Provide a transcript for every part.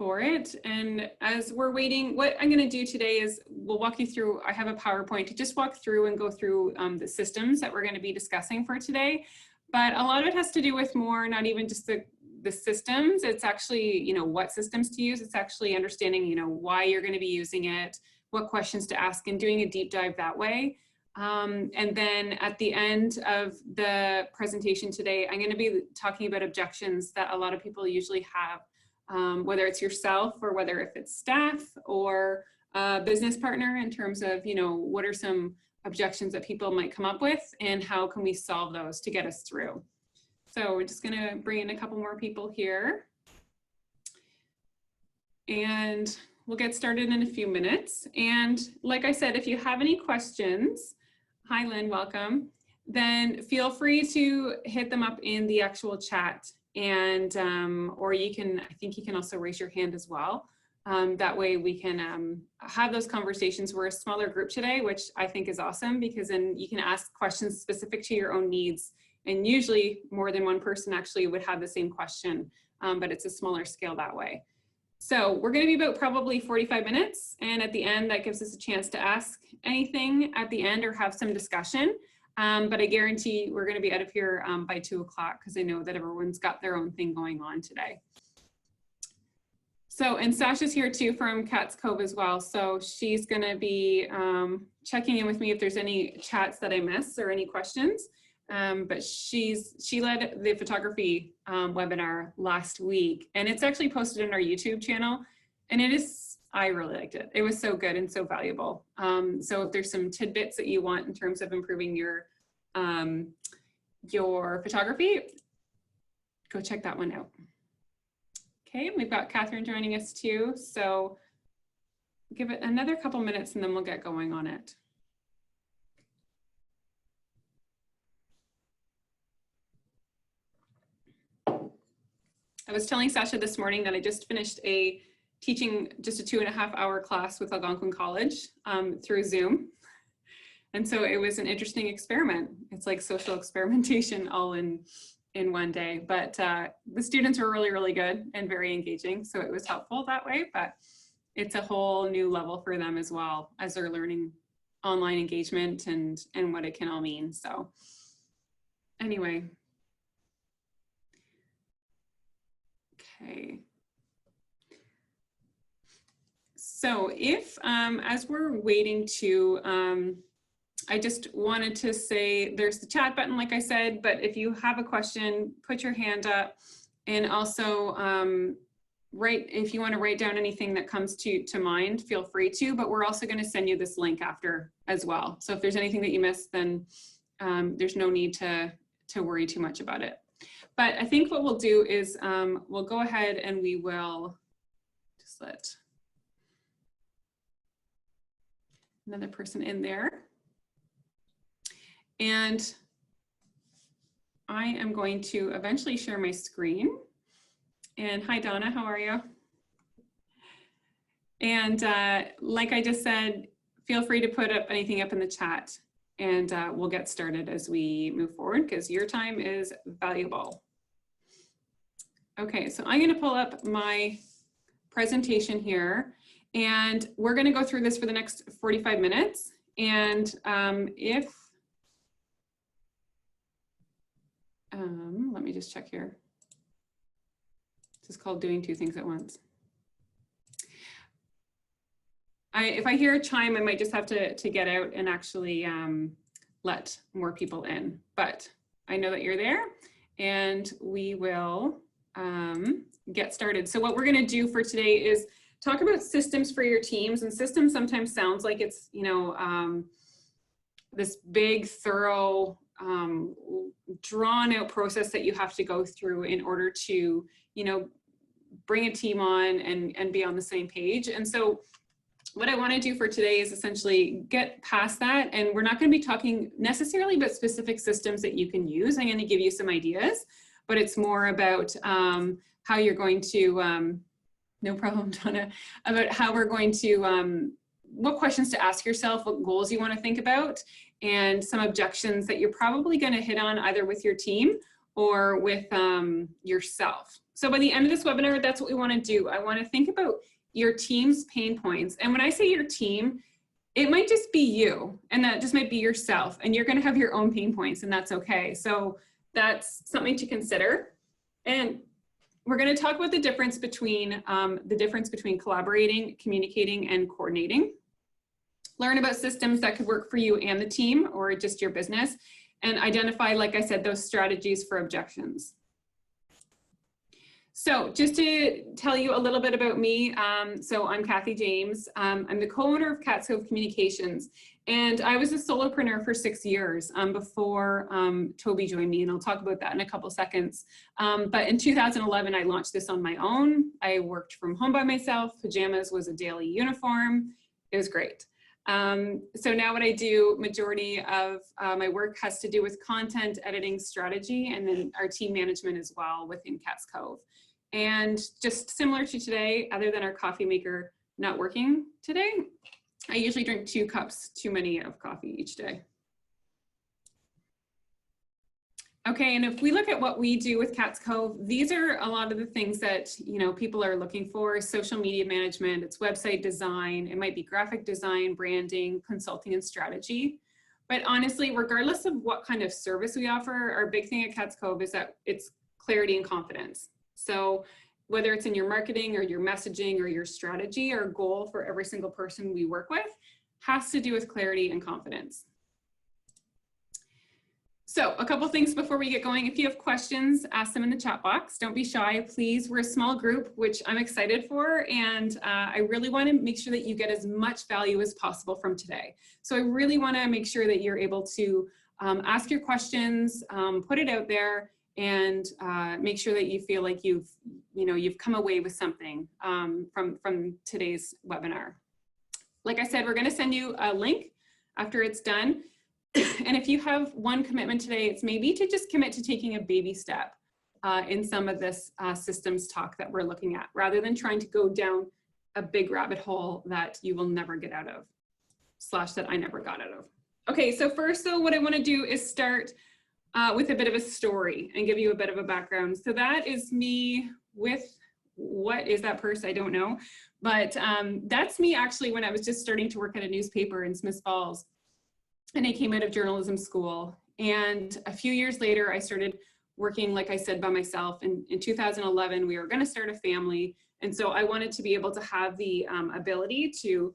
for it. And as we're waiting, what I'm going to do today is we'll walk you through, I have a PowerPoint to just walk through and go through the systems that we're going to be discussing for today. But a lot of it has to do with more, not even just the systems. It's actually, you know, what systems to use. It's actually understanding, you know, why you're going to be using it, what questions to ask, and doing a deep dive that way. And then at the end of the presentation today, I'm going to be talking about objections that a lot of people usually have, whether it's yourself or whether if it's staff or a business partner, in terms of, you know, what are some objections that people might come up with and how can we solve those to get us through. So we're just going to bring in a couple more people here. And we'll get started in a few minutes. And like I said, if you have any questions, hi Lynn, welcome, then feel free to hit them up in the actual chat. And, or you can, I think you can also raise your hand as well. That way we can have those conversations. We're a smaller group today, which I think is awesome, because then you can ask questions specific to your own needs. And usually more than one person actually would have the same question, but it's a smaller scale that way. So we're going to be about probably 45 minutes. And at the end, that gives us a chance to ask anything at the end or have some discussion. But I guarantee we're going to be out of here by 2 o'clock, because I know that everyone's got their own thing going on today. So, and Sasha's here too from Cats Cove as well. So she's going to be checking in with me if there's any chats that I miss or any questions. But she led the photography webinar last week, and it's actually posted on our YouTube channel, and it is, I really liked it. It was so good and so valuable. So if there's some tidbits that you want in terms of improving your photography, go check that one out. Okay, we've got Catherine joining us too. So give it another couple minutes and then we'll get going on it. I was telling Sasha this morning that I just finished teaching just a 2.5-hour class with Algonquin College through Zoom. And so it was an interesting experiment. It's like social experimentation all in one day, but the students were really, really good and very engaging. So it was helpful that way, but it's a whole new level for them as well as they're learning online engagement and what it can all mean. So anyway. Okay. So if, as we're waiting to, I just wanted to say there's the chat button, like I said, but if you have a question, put your hand up, and also if you want to write down anything that comes to mind, feel free to, but we're also going to send you this link after as well. So if there's anything that you missed, then there's no need to worry too much about it. But I think what we'll do is we'll go ahead and we will just let another person in there. And I am going to eventually share my screen. And hi, Donna, how are you? And like I just said, feel free to put up anything up in the chat, and we'll get started as we move forward, because your time is valuable. Okay, so I'm going to pull up my presentation here, and we're going to go through this for the next 45 minutes. And let me just check here. This is called doing two things at once. If I hear a chime, I might just have to get out and actually let more people in. But I know that you're there, and we will get started. So what we're going to do for today is talk about systems for your teams. And systems sometimes sounds like it's, you know, this big, thorough, drawn out process that you have to go through in order to, you know, bring a team on and be on the same page. And so what I want to do for today is essentially get past that. And we're not going to be talking necessarily about specific systems that you can use. I'm going to give you some ideas, but it's more about how you're going to, no problem, Donna, about how we're going to, what questions to ask yourself, what goals you want to think about, and some objections that you're probably going to hit on either with your team or with yourself. So by the end of this webinar, that's what we want to do. I want to think about your team's pain points. And when I say your team, it might just be you, and that just might be yourself, and you're going to have your own pain points, and that's okay. So that's something to consider. And we're going to talk about the difference between collaborating, communicating, and coordinating. Learn about systems that could work for you and the team, or just your business, and identify, like I said, those strategies for objections. So just to tell you a little bit about me, so I'm Kathy James. I'm the co-owner of Cat's Cove Communications, and I was a solopreneur for 6 years before Toby joined me, and I'll talk about that in a couple seconds. But in 2011, I launched this on my own. I worked from home by myself. Pajamas was a daily uniform. It was great. So now what I do, majority of my work has to do with content, editing, strategy, and then our team management as well within Cat's Cove. And just similar to today, other than our coffee maker not working today, I usually drink 2 cups too many of coffee each day. Okay, and if we look at what we do with Cat's Cove, these are a lot of the things that people are looking for: social media management, it's website design, it might be graphic design, branding, consulting, and strategy. But honestly, regardless of what kind of service we offer, our big thing at Cat's Cove is that it's clarity and confidence. So whether it's in your marketing or your messaging or your strategy, our goal for every single person we work with has to do with clarity and confidence. So a couple things before we get going. If you have questions, ask them in the chat box. Don't be shy, please. We're a small group, which I'm excited for, and I really want to make sure that you get as much value as possible from today. So I really want to make sure that you're able to ask your questions, put it out there, and make sure that you feel like you've come away with something from today's webinar. Like I said, we're going to send you a link after it's done. And if you have one commitment today, it's maybe to just commit to taking a baby step in some of this systems talk that we're looking at, rather than trying to go down a big rabbit hole that you will never get out of, / that I never got out of. Okay, so first, though, what I want to do is start with a bit of a story and give you a bit of a background. So that is me with, what is that purse? I don't know. But that's me actually when I was just starting to work at a newspaper in Smiths Falls. And I came out of journalism school. And a few years later, I started working, like I said, by myself. And in 2011, we were going to start a family. And so I wanted to be able to have the ability to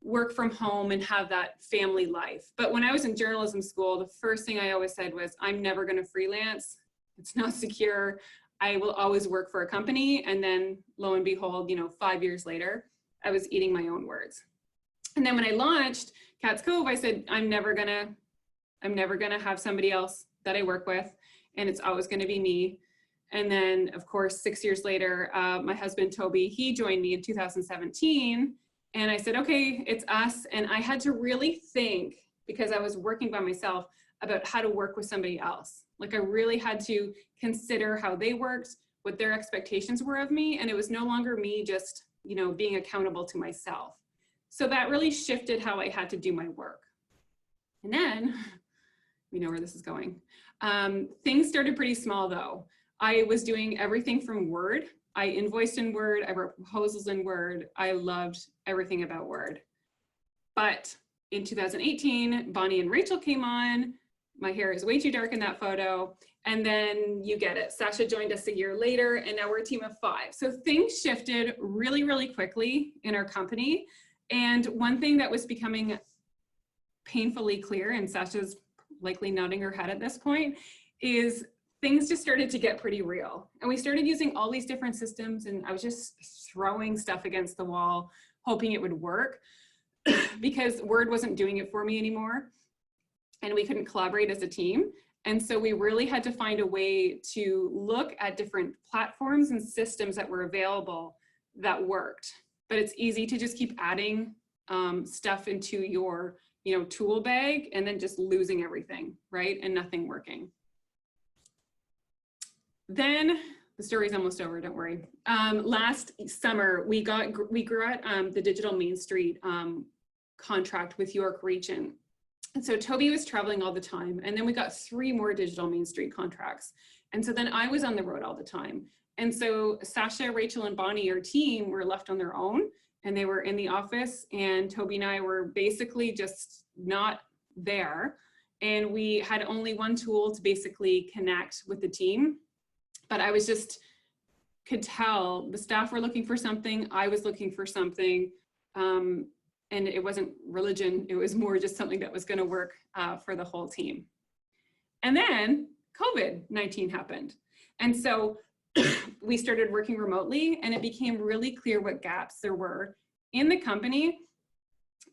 work from home and have that family life. But when I was in journalism school, the first thing I always said was, I'm never going to freelance. It's not secure. I will always work for a company. And then lo and behold, 5 years later, I was eating my own words. And then when I launched Cat's Cove, I said, I'm never gonna have somebody else that I work with, and it's always gonna be me. And then of course, 6 years later, my husband, Toby, he joined me in 2017. And I said, okay, it's us. And I had to really think, because I was working by myself, about how to work with somebody else. Like I really had to consider how they worked, what their expectations were of me. And it was no longer me just, being accountable to myself. So that really shifted how I had to do my work. And then, we know where this is going. Things started pretty small though. I was doing everything from Word. I invoiced in Word, I wrote proposals in Word. I loved everything about Word. But in 2018, Bonnie and Rachel came on. My hair is way too dark in that photo. And then you get it. Sasha joined us a year later, and now we're a team of 5. So things shifted really, really quickly in our company. And one thing that was becoming painfully clear, and Sasha's likely nodding her head at this point, is things just started to get pretty real. And we started using all these different systems, and I was just throwing stuff against the wall, hoping it would work, because Word wasn't doing it for me anymore, and we couldn't collaborate as a team. And so we really had to find a way to look at different platforms and systems that were available that worked. But it's easy to just keep adding stuff into your tool bag and then just losing everything, right? And nothing working. Then the story's almost over, don't worry. Last summer, we grew at the Digital Main Street contract with York Region. And so Toby was traveling all the time. And then we got 3 more digital Main Street contracts. And so then I was on the road all the time. And so Sasha, Rachel, and Bonnie, our team, were left on their own, and they were in the office, and Toby and I were basically just not there. And we had only one tool to basically connect with the team. But I was just, could tell the staff were looking for something, I was looking for something. And it wasn't religion, it was more just something that was gonna work for the whole team. And then COVID-19 happened. And so we started working remotely, and it became really clear what gaps there were in the company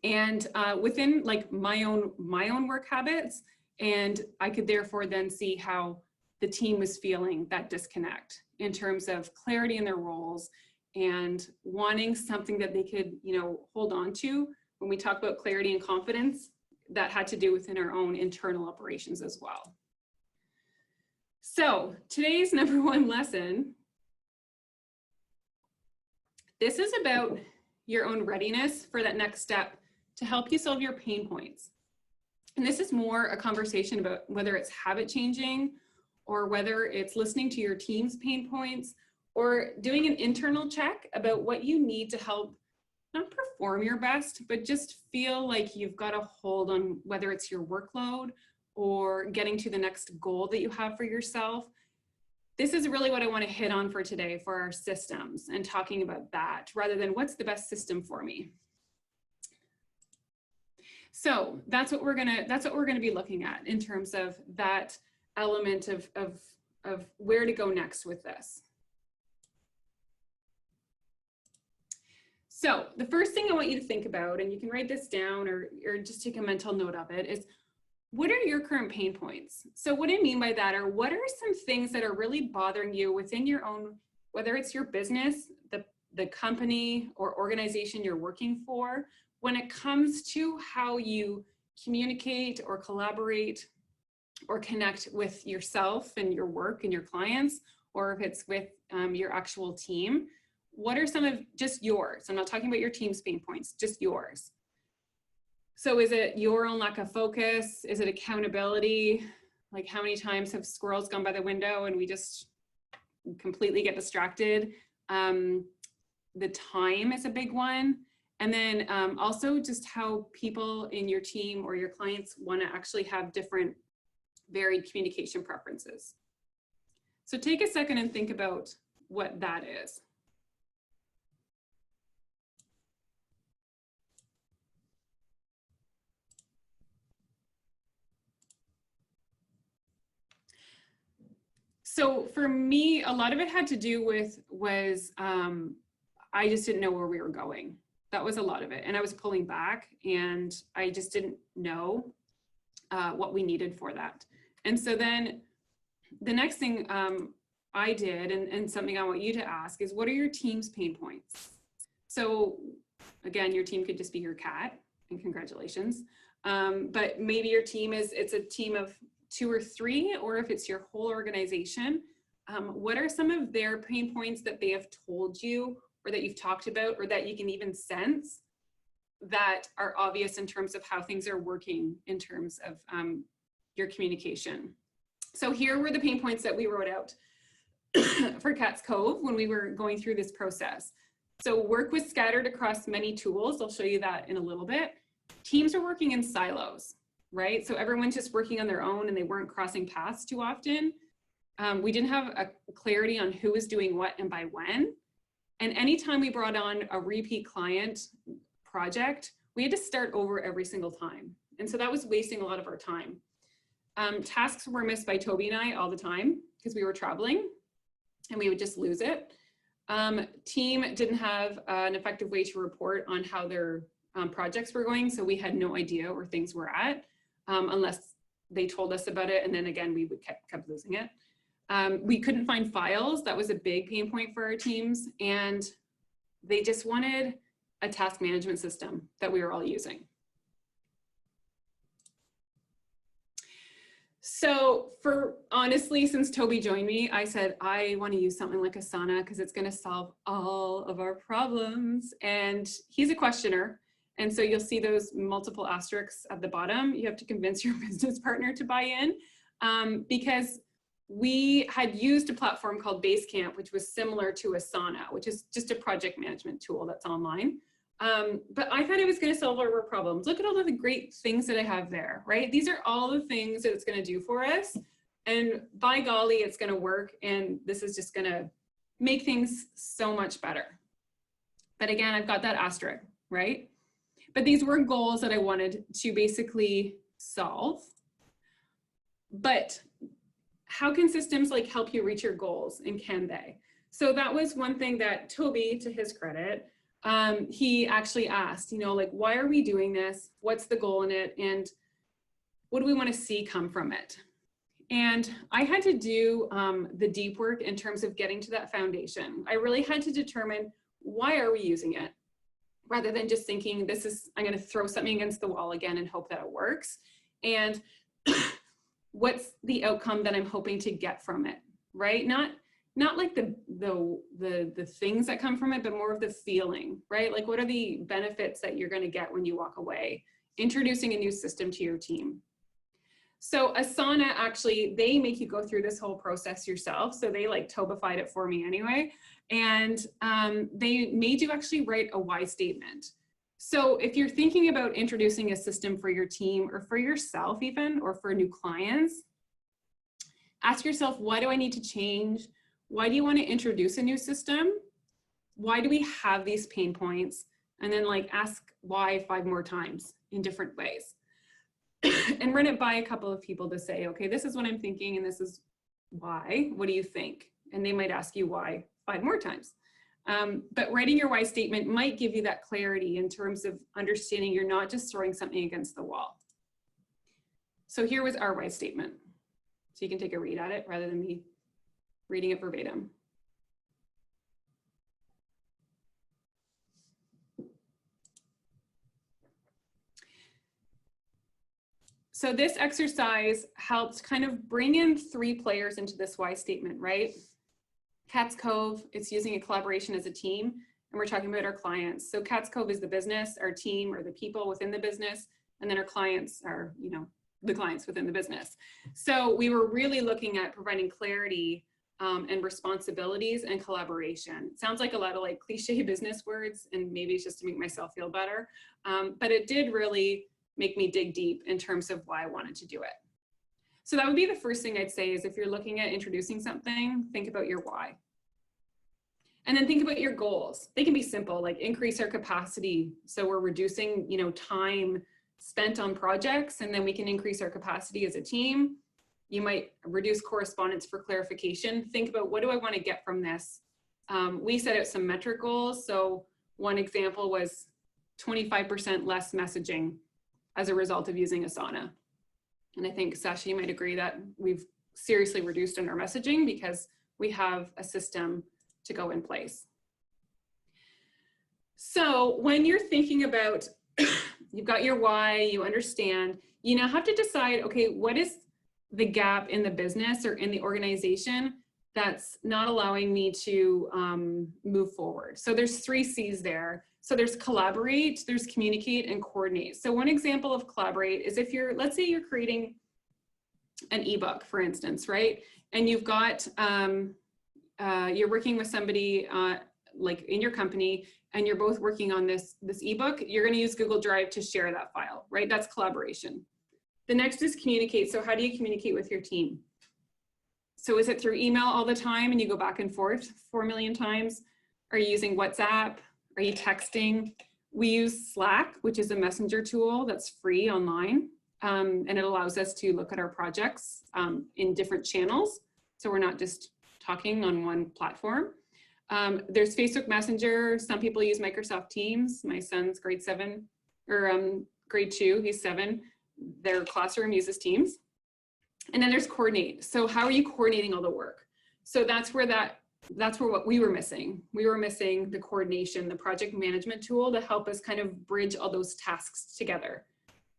and within like my own work habits. And I could therefore then see how the team was feeling that disconnect in terms of clarity in their roles and wanting something that they could, you know, hold on to. When we talk about clarity and confidence, that had to do within our own internal operations as well. So today's number 1 lesson, this is about your own readiness for that next step to help you solve your pain points. And this is more a conversation about whether it's habit changing or whether it's listening to your team's pain points or doing an internal check about what you need to help not perform your best, but just feel like you've got a hold on whether it's your workload or getting to the next goal that you have for yourself. This is really what I want to hit on for today for our systems and talking about that rather than what's the best system for me. So that's what we're gonna be looking at in terms of that element of where to go next with this. So the first thing I want you to think about, and you can write this down or just take a mental note of it, is what are your current pain points? So what I mean by that are what are some things that are really bothering you within your own, whether it's your business, the company or organization you're working for, when it comes to how you communicate or collaborate or connect with yourself and your work and your clients, or if it's with your actual team. What are some of just yours? I'm not talking about your team's pain points, just yours. So is it your own lack of focus? Is it accountability? Like how many times have squirrels gone by the window and we just completely get distracted? The time is a big one. And then also just how people in your team or your clients want to actually have different varied communication preferences. So take a second and think about what that is. So for me, a lot of it had to do with I just didn't know where we were going. That was a lot of it. And I was pulling back and I just didn't know what we needed for that. And so then the next thing I did, and something I want you to ask is, what are your team's pain points? So again, your team could just be your cat, and congratulations. But maybe your team it's a team of 2 or 3, or if it's your whole organization, what are some of their pain points that they have told you or that you've talked about or that you can even sense that are obvious in terms of how things are working in terms of your communication? So here were the pain points that we wrote out for Cat's Cove when we were going through this process. So work was scattered across many tools. I'll show you that in a little bit. Teams are working in silos, right? So everyone's just working on their own and they weren't crossing paths too often. We didn't have a clarity on who was doing what and by when. And anytime we brought on a repeat client project, we had to start over every single time. And so that was wasting a lot of our time. Tasks were missed by Toby and I all the time because we were traveling and we would just lose it. Team didn't have an effective way to report on how their projects were going. So we had no idea where things were at unless they told us about it. And then again, we would kept losing it. We couldn't find files. That was a big pain point for our teams. And they just wanted a task management system that we were all using. So honestly, since Toby joined me, I said, I want to use something like Asana because it's going to solve all of our problems. And he's a questioner. And so you'll see those multiple asterisks at the bottom. You have to convince your business partner to buy in, because we had used a platform called Basecamp, which was similar to Asana, which is just a project management tool that's online. But I thought it was going to solve our problems. Look at all of the great things that I have there, right? These are all the things that it's going to do for us. And by golly, it's going to work. And this is just going to make things so much better. But again, I've got that asterisk, right? But these were goals that I wanted to basically solve. But how can systems like help you reach your goals, and can they? So that was one thing that Toby, to his credit, he actually asked, you know, like, why are we doing this? What's the goal in it? And what do we want to see come from it? And I had to do the deep work in terms of getting to that foundation. I really had to determine, why are we using it? Rather than just thinking, this is, I'm going to throw something against the wall again and hope that it works. And what's the outcome that I'm hoping to get from it, right? Not like the things that come from it, but more of the feeling, right? Like, what are the benefits that you're going to get when you walk away? Introducing a new system to your team. So Asana, actually, they make you go through this whole process yourself. So they like Tobified it for me anyway. And they made you actually write a why statement. So if you're thinking about introducing a system for your team, or for yourself even, or for new clients, ask yourself, why do I need to change? Why do you want to introduce a new system? Why do we have these pain points? And then like ask why 5 more times in different ways. And run it by a couple of people to say, okay, this is what I'm thinking and this is why. What do you think? And they might ask you why 5 more times. But writing your why statement might give you that clarity in terms of understanding you're not just throwing something against the wall. So here was our why statement. So you can take a read at it rather than me reading it verbatim. So this exercise helped kind of bring in 3 players into this why statement, right? Cat's Cove, it's using a collaboration as a team, and we're talking about our clients. So Cat's Cove is the business, our team, or the people within the business, and then our clients are, you know, the clients within the business. So we were really looking at providing clarity and responsibilities and collaboration. It sounds like a lot of like cliche business words, and maybe it's just to make myself feel better, but it did really make me dig deep in terms of why I wanted to do it. So that would be the first thing I'd say is, if you're looking at introducing something, think about your why. And then think about your goals. They can be simple, like increase our capacity. So we're reducing, you know, time spent on projects, and then we can increase our capacity as a team. You might reduce correspondence for clarification. Think about, what do I want to get from this? We set out some metric goals. So one example was 25% less messaging as a result of using Asana. And I think, Sasha, you might agree that we've seriously reduced in our messaging because we have a system to go in place. So when you're thinking about, you've got your why, you understand, you now have to decide, okay, what is the gap in the business or in the organization that's not allowing me to move forward? So there's 3 C's there. So there's collaborate, there's communicate, and coordinate. So one example of collaborate is if you're, let's say you're creating an ebook, for instance, right? And you've got, you're working with somebody like in your company, and you're both working on this ebook, you're gonna use Google Drive to share that file, right? That's collaboration. The next is communicate. So how do you communicate with your team? So is it through email all the time and you go back and forth 4 million times? Are you using WhatsApp? Are you texting? We use Slack, which is a messenger tool that's free online. And it allows us to look at our projects in different channels. So we're not just talking on one platform. There's Facebook Messenger. Some people use Microsoft Teams. My son's grade 7 or grade 2, he's 7. Their classroom uses Teams. And then there's coordinate. So how are you coordinating all the work? So that's where what we were missing. We were missing the coordination, the project management tool to help us kind of bridge all those tasks together,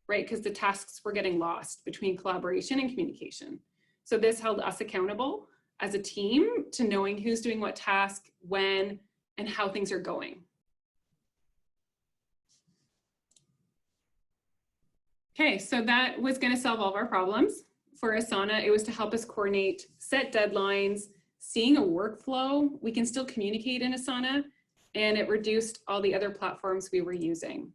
right? Because the tasks were getting lost between collaboration and communication. So this held us accountable as a team to knowing who's doing what task, when, and how things are going. Okay, so that was going to solve all of our problems. For Asana, it was to help us coordinate, set deadlines, seeing a workflow. We can still communicate in Asana, and it reduced all the other platforms we were using.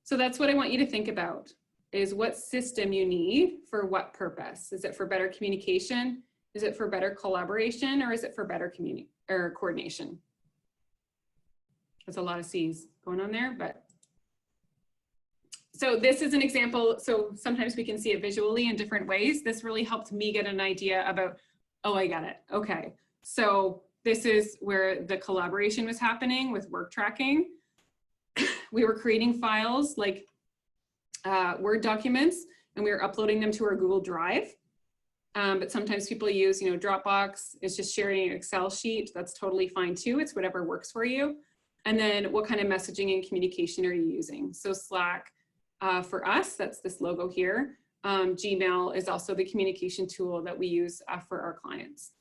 So that's what I want you to think about, is what system you need for what purpose. Is it for better communication? Is it for better collaboration? Or is it for better coordination? There's a lot of C's going on there, but. So this is an example. So sometimes we can see it visually in different ways. This really helped me get an idea about, oh, I got it. Okay. So this is where the collaboration was happening with work tracking. We were creating files like Word documents, and we were uploading them to our Google Drive. But sometimes people use, Dropbox. It's just sharing an Excel sheet. That's totally fine too. It's whatever works for you. And then what kind of messaging and communication are you using? So Slack, for us, that's this logo here. Gmail is also the communication tool that we use for our clients.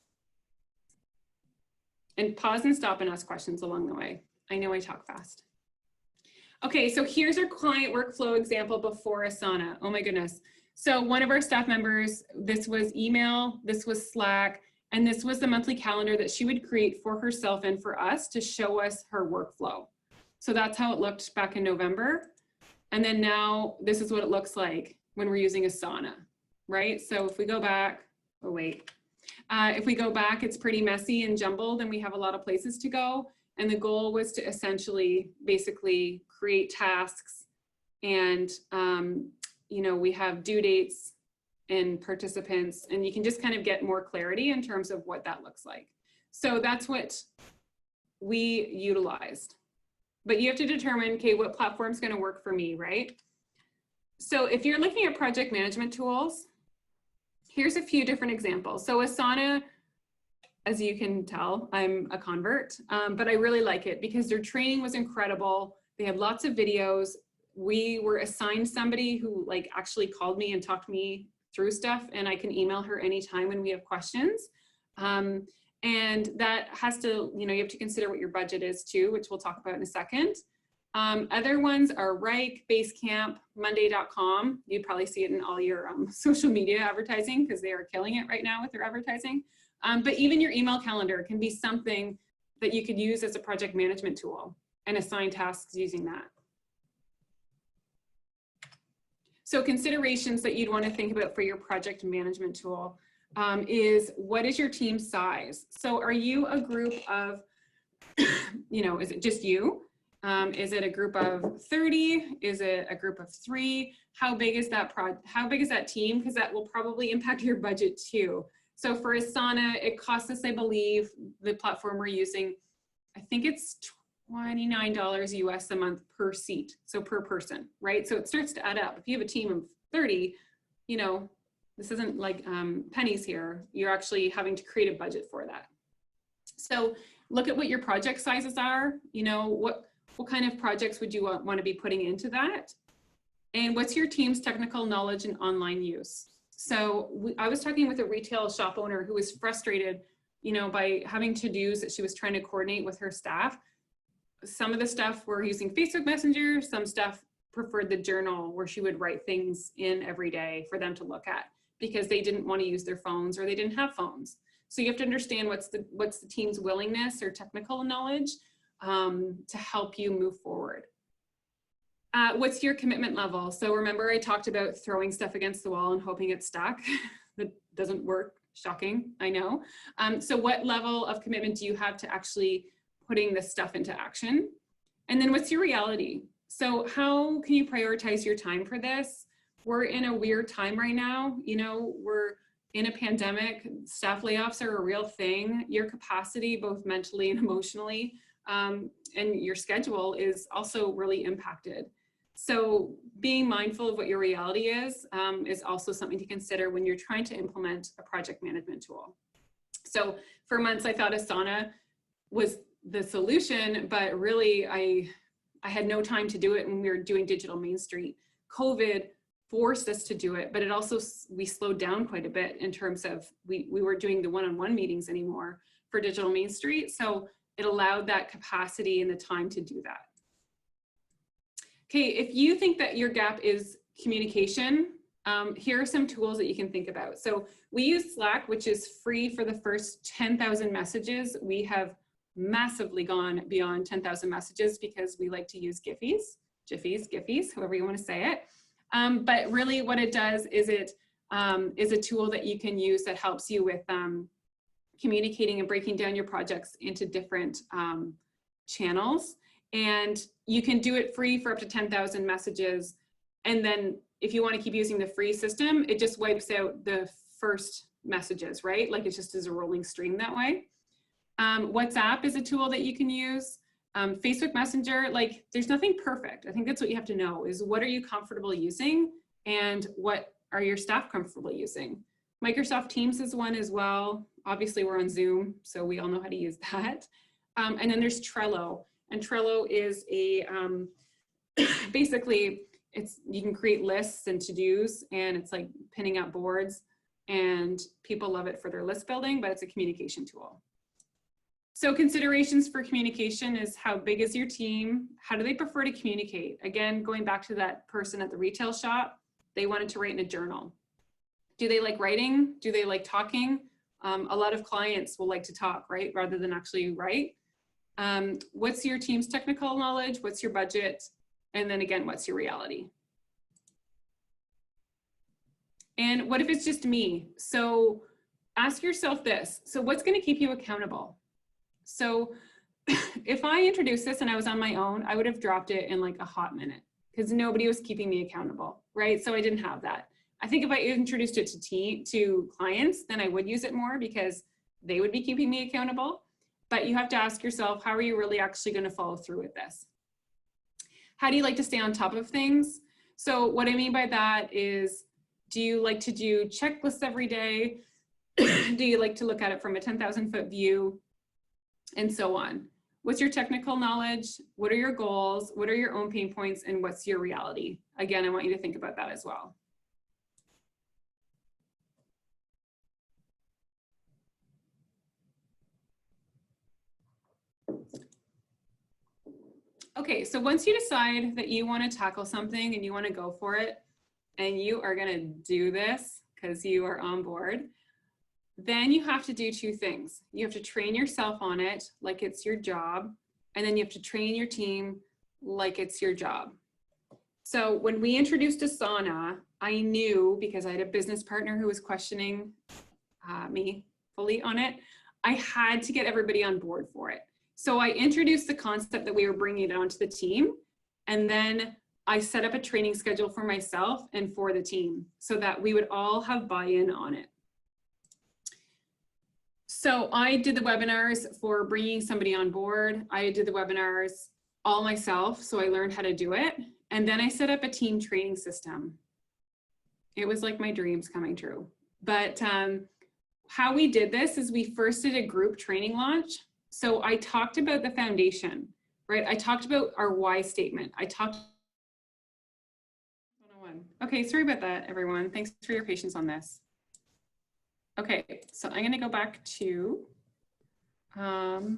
And pause and stop and ask questions along the way. I know I talk fast. Okay, so here's our client workflow example before Asana. Oh my goodness. So one of our staff members, this was email, this was Slack, and this was the monthly calendar that she would create for herself and for us to show us her workflow. So that's how it looked back in November. And then now this is what it looks like when we're using Asana, right? So if we go back, oh wait. If we go back, it's pretty messy and jumbled and we have a lot of places to go. And the goal was to essentially basically create tasks and, we have due dates and participants, and you can just kind of get more clarity in terms of what that looks like. So that's what we utilized. But you have to determine, okay, what platform is going to work for me, right? So if you're looking at project management tools, here's a few different examples. So Asana, as you can tell, I'm a convert, but I really like it because their training was incredible. They have lots of videos. We were assigned somebody who actually called me and talked me through stuff, and I can email her anytime when we have questions. And that has to, you have to consider what your budget is too, which we'll talk about in a second. Other ones are Rike, Basecamp, Monday.com. You'd probably see it in all your social media advertising because they are killing it right now with their advertising. But even your email calendar can be something that you could use as a project management tool and assign tasks using that. So considerations that you'd want to think about for your project management tool is, what is your team size? So are you a group of, is it just you? Is it a group of 30? Is it a group of 3? How big is that team? Because that will probably impact your budget too. So for Asana, it costs us, I believe, the platform we're using, I think it's $29 US a month per seat, so per person, right? So it starts to add up. If you have a team of 30, this isn't like pennies here. You're actually having to create a budget for that. So look at what your project sizes are. What kind of projects would you want to be putting into that? And what's your team's technical knowledge and online use? So I was talking with a retail shop owner who was frustrated, by having to-dos that she was trying to coordinate with her staff. Some of the stuff were using Facebook Messenger, some stuff preferred the journal where she would write things in every day for them to look at because they didn't want to use their phones or they didn't have phones. So you have to understand what's the team's willingness or technical knowledge to help you move forward. What's your commitment level? So remember I talked about throwing stuff against the wall and hoping it's stuck. That doesn't work, shocking, I know. So what level of commitment do you have to actually putting this stuff into action? And then what's your reality? So how can you prioritize your time for this? We're in a weird time right now. We're in a pandemic, staff layoffs are a real thing. Your capacity, both mentally and emotionally, and your schedule is also really impacted. So being mindful of what your reality is also something to consider when you're trying to implement a project management tool. So for months, I thought Asana was the solution, but really I had no time to do it when we were doing Digital Main Street. COVID forced us to do it, but it also, we slowed down quite a bit in terms of, we weren't doing the one-on-one meetings anymore for Digital Main Street. So it allowed that capacity and the time to do that. Okay, if you think that your gap is communication, here are some tools that you can think about. So we use Slack, which is free for the first 10,000 messages. We have massively gone beyond 10,000 messages because we like to use Giphies, however you want to say it. But really what it does is it is a tool that you can use that helps you with communicating and breaking down your projects into different channels. And you can do it free for up to 10,000 messages. And then if you want to keep using the free system, it just wipes out the first messages, right? Like it just is a rolling stream that way. WhatsApp is a tool that you can use. Facebook Messenger, like there's nothing perfect. I think that's what you have to know is what are you comfortable using and what are your staff comfortable using? Microsoft Teams is one as well. Obviously we're on Zoom, so we all know how to use that. And then there's Trello. And Trello is a, basically you can create lists and to-dos and it's like pinning out boards and people love it for their list building, but it's a communication tool. So considerations for communication is how big is your team? How do they prefer to communicate? Again, going back to that person at the retail shop, they wanted to write in a journal. Do they like writing? Do they like talking? A lot of clients will like to talk, right? Rather than actually write. What's your team's technical knowledge? What's your budget? And then again, what's your reality? And what if it's just me? So ask yourself this. So what's going to keep you accountable? So if I introduced this and I was on my own, I would have dropped it in like a hot minute because nobody was keeping me accountable, right? So I didn't have that. I think if I introduced it to clients, then I would use it more because they would be keeping me accountable. But you have to ask yourself, how are you really actually going to follow through with this? How do you like to stay on top of things? So what I mean by that is, do you like to do checklists every day? Do you like to look at it from a 10,000-foot view? And so on. What's your technical knowledge? What are your goals? What are your own pain points? And what's your reality? Again, I want you to think about that as well. Okay, so once you decide that you want to tackle something and you want to go for it, and you are going to do this because you are on board, then you have to do two things. You have to train yourself on it like it's your job, and then you have to train your team like it's your job. So when we introduced Asana, I knew, because I had a business partner who was questioning me fully on it, I had to get everybody on board for it. So I introduced the concept that we were bringing it onto the team, and then I set up a training schedule for myself and for the team so that we would all have buy-in on it. So I did the webinars for bringing somebody on board. I did the webinars all myself, so I learned how to do it. And then I set up a team training system. It was like my dreams coming true. But how we did this is we first did a group training launch. So I talked about the foundation, right? I talked about our why statement. I talked. Okay, sorry about that, everyone. Thanks for your patience on this. Okay, so I'm gonna go back to, okay,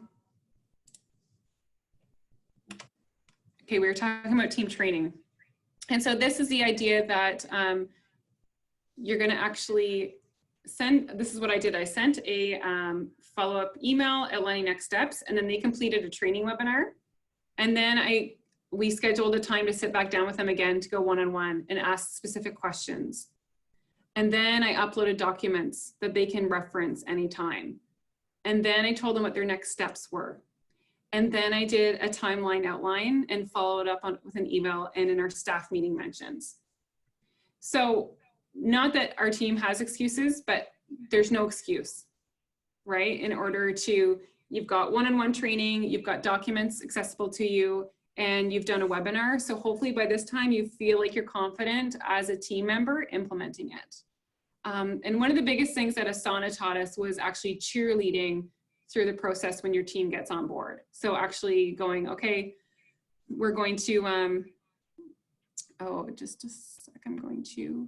we were talking about team training. And so this is the idea that you're gonna actually send, this is what I did. I sent a follow-up email outlining next steps, and then they completed a training webinar. And then we scheduled a time to sit back down with them again to go one-on-one and ask specific questions. And then I uploaded documents that they can reference anytime. And then I told them what their next steps were. And then I did a timeline outline and followed up with an email and in our staff meeting mentions. So not that our team has excuses, but there's no excuse, right? In order to, you've got one-on-one training, you've got documents accessible to you, and you've done a webinar. So hopefully by this time you feel like you're confident as a team member implementing it. And one of the biggest things that Asana taught us was actually cheerleading through the process when your team gets on board. So actually going, okay, we're going to, oh, just a sec, I'm going to,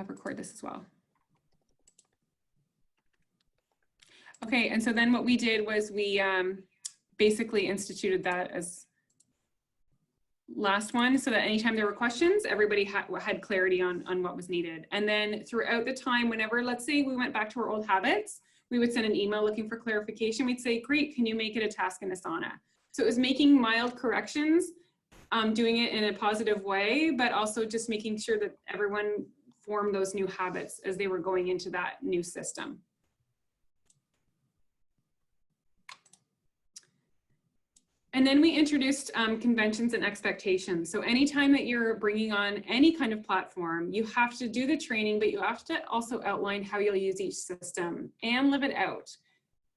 record this as well. Okay, and so then what we did was we basically instituted that as last one, so that anytime there were questions, everybody had clarity on what was needed. And then throughout the time, whenever, let's say we went back to our old habits, we would send an email looking for clarification. We'd say, great, can you make it a task in Asana? So it was making mild corrections, doing it in a positive way, but also just making sure that everyone formed those new habits as they were going into that new system. And then we introduced conventions and expectations. So anytime that you're bringing on any kind of platform, you have to do the training, but you have to also outline how you'll use each system and live it out.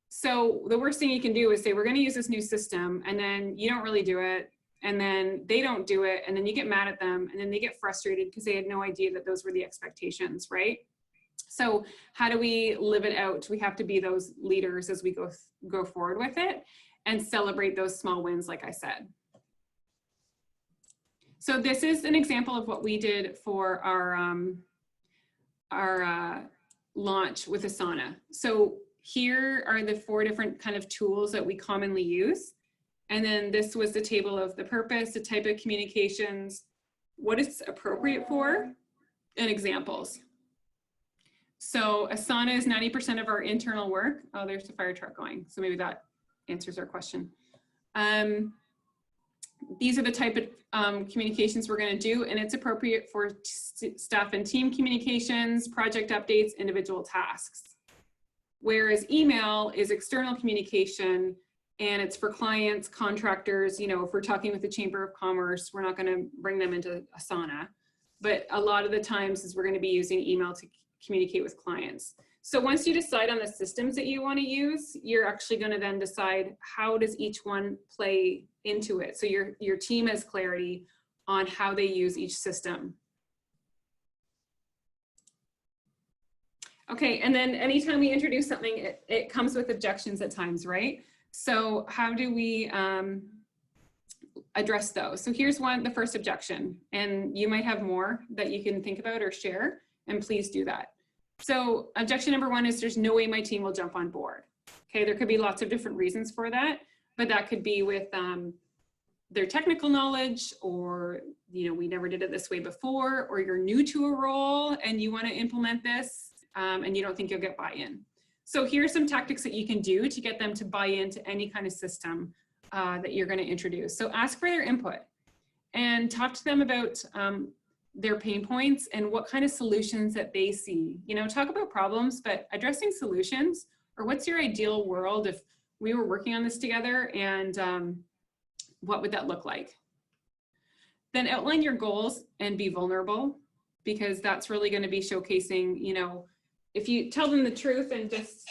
So the worst thing you can do is say, we're going to use this new system, and then you don't really do it, and then they don't do it, and then you get mad at them, and then they get frustrated because they had no idea that those were the expectations, right? So how do we live it out? We have to be those leaders as we go forward with it, and celebrate those small wins, like I said. So this is an example of what we did for our launch with Asana. So here are the 4 different kind of tools that we commonly use. And then this was the table of the purpose, the type of communications, what it's appropriate for, and examples. So Asana is 90% of our internal work. Oh, there's the fire truck going. So maybe that answers our question. These are the type of communications we're going to do, and it's appropriate for staff and team communications, project updates, individual tasks. Whereas email is external communication, and it's for clients, contractors. You know, if we're talking with the Chamber of Commerce, we're not going to bring them into Asana. But a lot of the times is we're going to be using email to communicate with clients. So once you decide on the systems that you want to use, you're actually going to then decide how does each one play into it. So your team has clarity on how they use each system. Okay, and then anytime we introduce something, it comes with objections at times, right? So how do we address those? So here's the first objection, and you might have more that you can think about or share, and please do that. So objection number 1 is there's no way my team will jump on board. Okay, there could be lots of different reasons for that, but that could be with their technical knowledge, or, you know, we never did it this way before, or you're new to a role and you want to implement this and you don't think you'll get buy-in. So here's some tactics that you can do to get them to buy into any kind of system that you're going to introduce. So ask for their input and talk to them about their pain points and what kind of solutions that they see. You know, talk about problems, but addressing solutions, or what's your ideal world if we were working on this together, and what would that look like? Then outline your goals and be vulnerable, because that's really going to be showcasing, you know, if you tell them the truth and just,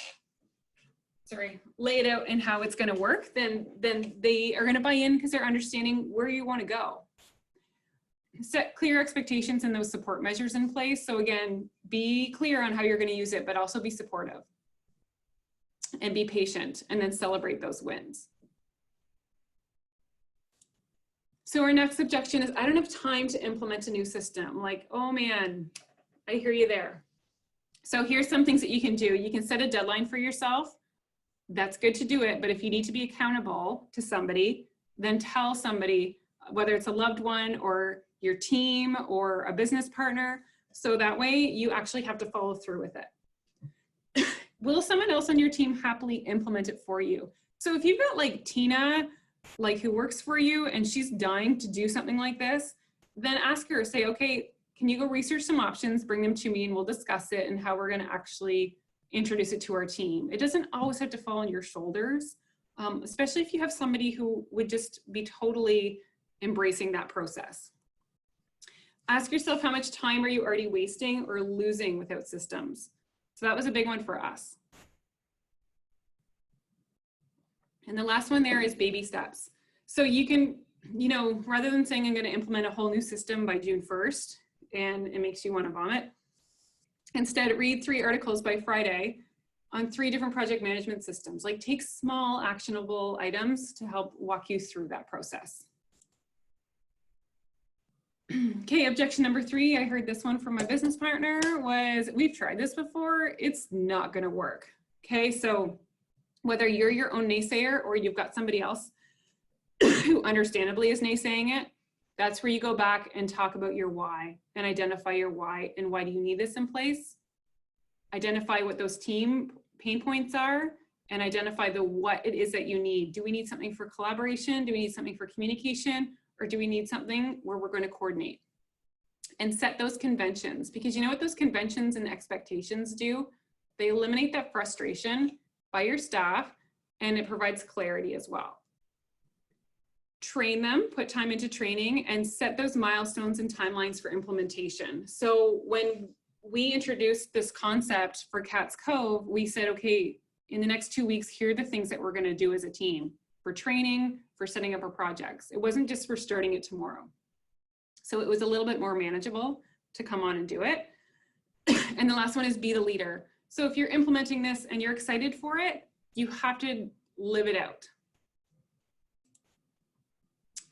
lay it out and how it's going to work, then they are going to buy in because they're understanding where you want to go. Set clear expectations and those support measures in place. So again, be clear on how you're going to use it, but also be supportive and be patient, and then celebrate those wins. So our next objection is, I don't have time to implement a new system. Like, oh man, I hear you there. So here's some things that you can do. You can set a deadline for yourself. That's good to do it, but if you need to be accountable to somebody, then tell somebody, whether it's a loved one or your team or a business partner, so that way you actually have to follow through with it. Will someone else on your team happily implement it for you? So if you've got like Tina, like who works for you, and she's dying to do something like this, then ask her, say, okay, can you go research some options, bring them to me, and we'll discuss it and how we're going to actually introduce it to our team. It doesn't always have to fall on your shoulders, especially if you have somebody who would just be totally embracing that process. Ask yourself, how much time are you already wasting or losing without systems? So that was a big one for us. And the last one there is baby steps. So you can, you know, rather than saying I'm going to implement a whole new system by June 1st, and it makes you want to vomit, instead read 3 articles by Friday on 3 different project management systems. Like, take small actionable items to help walk you through that process. Okay, objection number 3, I heard this one from my business partner, was we've tried this before, it's not going to work. Okay, so whether you're your own naysayer or you've got somebody else who understandably is naysaying it, That's where you go back and talk about your why and identify your why and why do you need this in place. Identify what those team pain points are and identify the what it is that you need. Do we need something for collaboration? Do we need something for communication? Or do we need something where we're going to coordinate? And set those conventions, because you know what those conventions and expectations do? They eliminate that frustration by your staff and it provides clarity as well. Train them, put time into training, and set those milestones and timelines for implementation. So when we introduced this concept for Cats Cove, we said, okay, in the next 2 weeks, here are the things that we're going to do as a team for training, for setting up our projects. It wasn't just for starting it tomorrow. So it was a little bit more manageable to come on and do it. And the last one is be the leader. So if you're implementing this and you're excited for it, you have to live it out.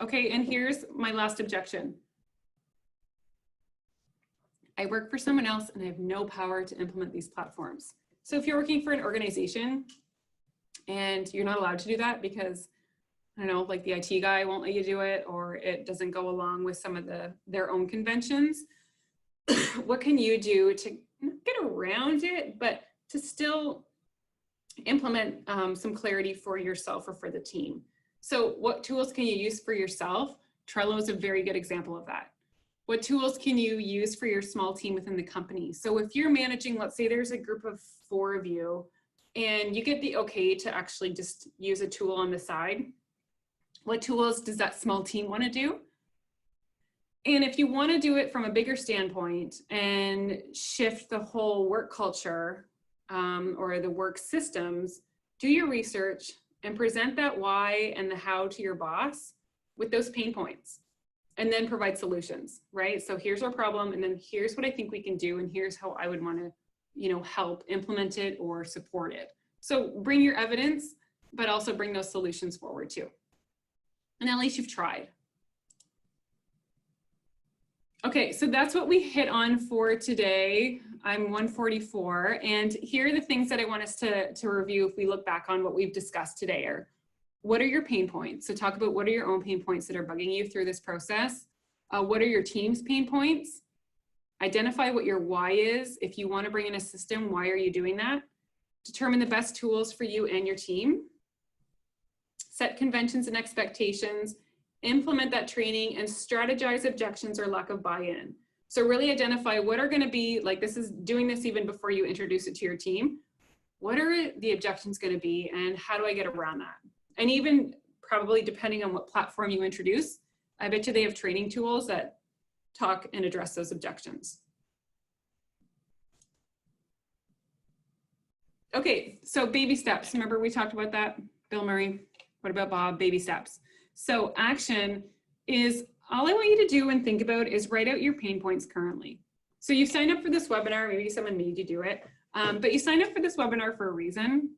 Okay, and here's my last objection. I work for someone else and I have no power to implement these platforms. So if you're working for an organization and you're not allowed to do that because, I don't know, like the IT guy won't let you do it, or it doesn't go along with some of their own conventions, what can you do to get around it, but to still implement some clarity for yourself or for the team? So what tools can you use for yourself? Trello is a very good example of that. What tools can you use for your small team within the company? So if you're managing, let's say there's a group of 4 of you and you get the okay to actually just use a tool on the side, what tools does that small team want to do? And if you want to do it from a bigger standpoint and shift the whole work culture or the work systems, do your research and present that why and the how to your boss with those pain points, and then provide solutions, right? So here's our problem, and then here's what I think we can do, and here's how I would want to, you know, help implement it or support it. So bring your evidence, but also bring those solutions forward too. And at least you've tried. Okay, so that's what we hit on for today. I'm 144, and here are the things that I want us to review if we look back on what we've discussed today. Are what are your pain points? So talk about what are your own pain points that are bugging you through this process. What are your team's pain points? Identify what your why is. If you want to bring in a system, why are you doing that? Determine the best tools for you and your team. Set conventions and expectations. Implement that training and strategize objections or lack of buy-in. So really identify what are going to be, like this is doing this even before you introduce it to your team. What are the objections going to be and how do I get around that? And even probably depending on what platform you introduce, I bet you they have training tools that talk and address those objections. Okay, so baby steps. Remember we talked about that? Bill Murray, what about Bob? Baby steps. So action is all I want you to do and think about is write out your pain points currently. So you signed up for this webinar, maybe someone made you do it, but you signed up for this webinar for a reason.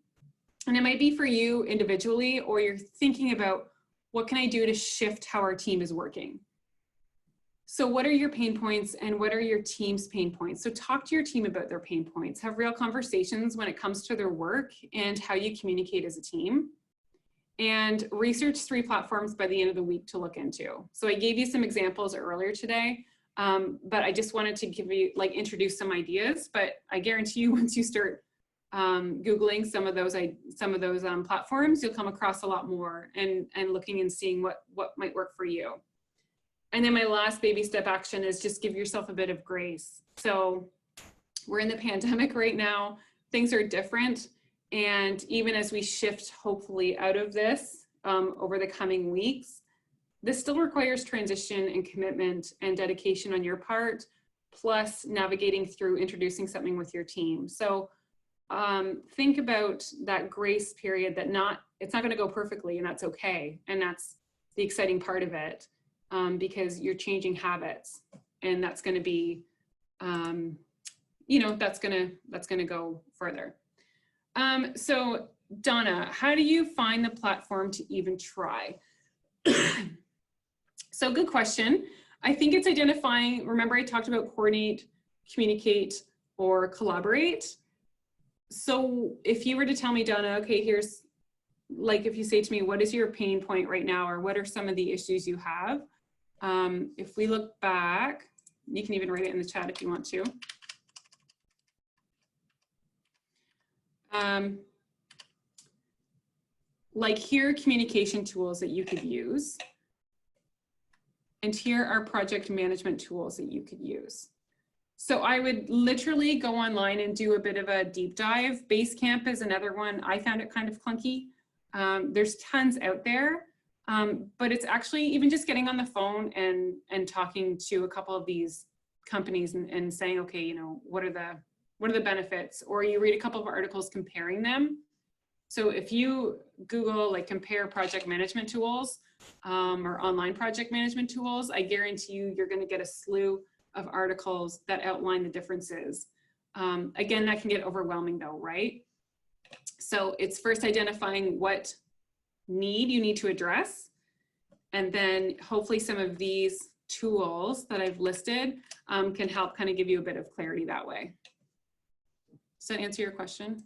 And it might be for you individually, or you're thinking about what can I do to shift how our team is working? So what are your pain points and what are your team's pain points? So talk to your team about their pain points, have real conversations when it comes to their work and how you communicate as a team. And research 3 platforms by the end of the week to look into. So I gave you some examples earlier today, but I just wanted to give you, like, introduce some ideas, but I guarantee you once you start Googling some of those platforms, you'll come across a lot more and looking and seeing what might work for you. And then my last baby step action is just give yourself a bit of grace. So we're in the pandemic right now, things are different. And even as we shift hopefully out of this over the coming weeks, this still requires transition and commitment and dedication on your part, plus navigating through introducing something with your team. So think about that grace period that it's not going to go perfectly, and that's okay. And that's the exciting part of it, because you're changing habits, and that's going to be, you know, that's going to go further. So Donna, how do you find the platform to even try? So good question. I think it's identifying, remember I talked about coordinate, communicate, or collaborate. So if you were to tell me, Donna, okay, here's, like if you say to me, what is your pain point right now? Or what are some of the issues you have? If we look back, you can even write it in the chat if you want to. Like here are communication tools that you could use. And here are project management tools that you could use. So I would literally go online and do a bit of a deep dive. Basecamp is another one. I found it kind of clunky. There's tons out there, but it's actually even just getting on the phone and talking to a couple of these companies and saying, okay, you know, what are the benefits? Or you read a couple of articles comparing them. So if you Google like compare project management tools or online project management tools, I guarantee you're going to get a slew of articles that outline the differences. Again, that can get overwhelming though, right? So it's first identifying what need you need to address. And then hopefully some of these tools that I've listed can help kind of give you a bit of clarity that way. Does that answer your question?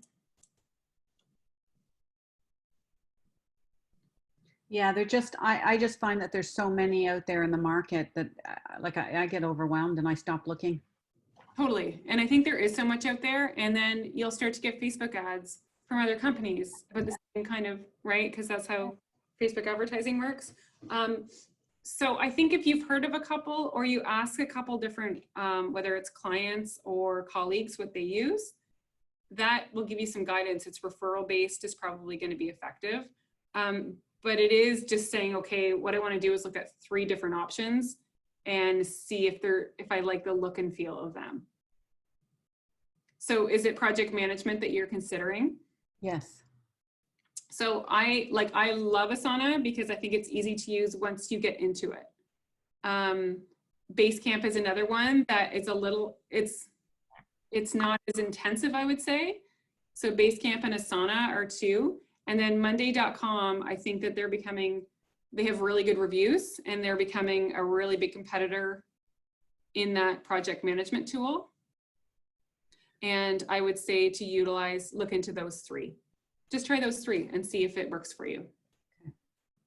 Yeah, they're just, I just find that there's so many out there in the market that like I get overwhelmed and I stop looking. Totally. And I think there is so much out there, and then you'll start to get Facebook ads from other companies, but the same kind of, right? Because that's how Facebook advertising works. So I think if you've heard of a couple or you ask a couple different, whether it's clients or colleagues, what they use, that will give you some guidance. It's referral based is probably going to be effective. But it is just saying, okay, what I want to do is look at 3 different options and see if I like the look and feel of them. So is it project management that you're considering? Yes. So I love Asana because I think it's easy to use once you get into it. Basecamp is another one that is a little, it's not as intensive, I would say. So Basecamp and Asana are 2. And then Monday.com, I think that they have really good reviews and they're becoming a really big competitor in that project management tool. And I would say to look into those 3. Just try those 3 and see if it works for you. Okay.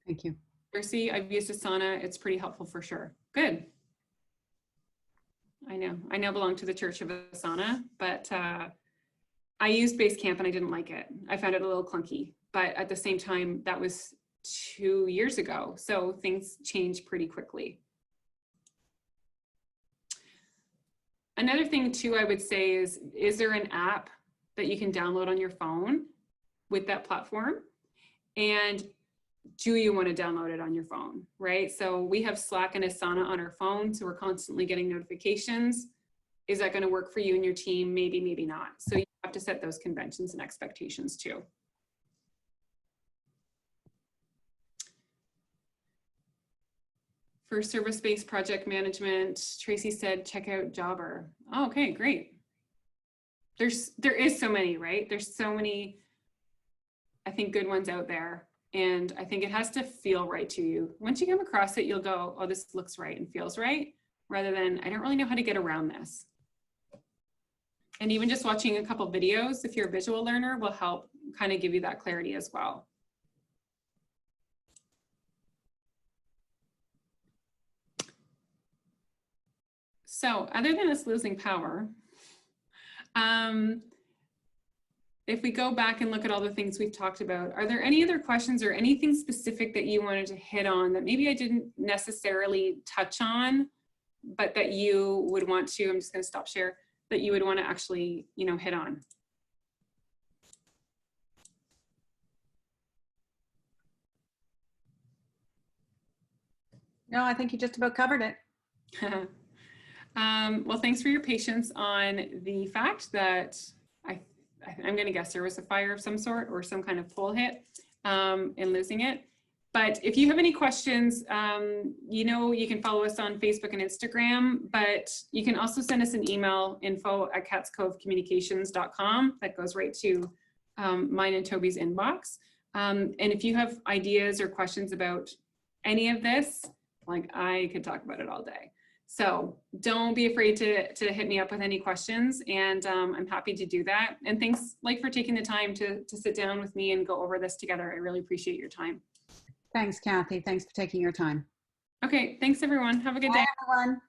Thank you. Darcy, I've used Asana. It's pretty helpful for sure. Good. I now belong to the Church of Asana, but I used Basecamp and I didn't like it. I found it a little clunky, but at the same time, that was 2 years ago. So things change pretty quickly. Another thing too, I would say is there an app that you can download on your phone with that platform? And do you want to download it on your phone, right? So we have Slack and Asana on our phone, so we're constantly getting notifications. Is that going to work for you and your team? Maybe, maybe not. So you have to set those conventions and expectations too. For service-based project management, Tracy said, check out Jobber. Oh, okay, great. There is so many, right? There's so many, I think, good ones out there. And I think it has to feel right to you. Once you come across it, you'll go, oh, this looks right and feels right, rather than, I don't really know how to get around this. And even just watching a couple videos, if you're a visual learner, will help kind of give you that clarity as well. So other than us losing power, if we go back and look at all the things we've talked about, are there any other questions or anything specific that you wanted to hit on that maybe I didn't necessarily touch on, but that you would want to, I'm just going to stop share, that you would want to actually, you know, hit on? No, I think you just about covered it. Well, thanks for your patience on the fact that I'm going to guess there was a fire of some sort or some kind of pole hit in losing it. But if you have any questions, you know, you can follow us on Facebook and Instagram, but you can also send us an email, info@catscovecommunications.com. That goes right to mine and Toby's inbox. And if you have ideas or questions about any of this, like I could talk about it all day. So don't be afraid to hit me up with any questions, and I'm happy to do that. And thanks for taking the time to sit down with me and go over this together. I really appreciate your time. Thanks, Kathy. Thanks for taking your time. Okay, thanks everyone. Have a good Bye, day. everyone.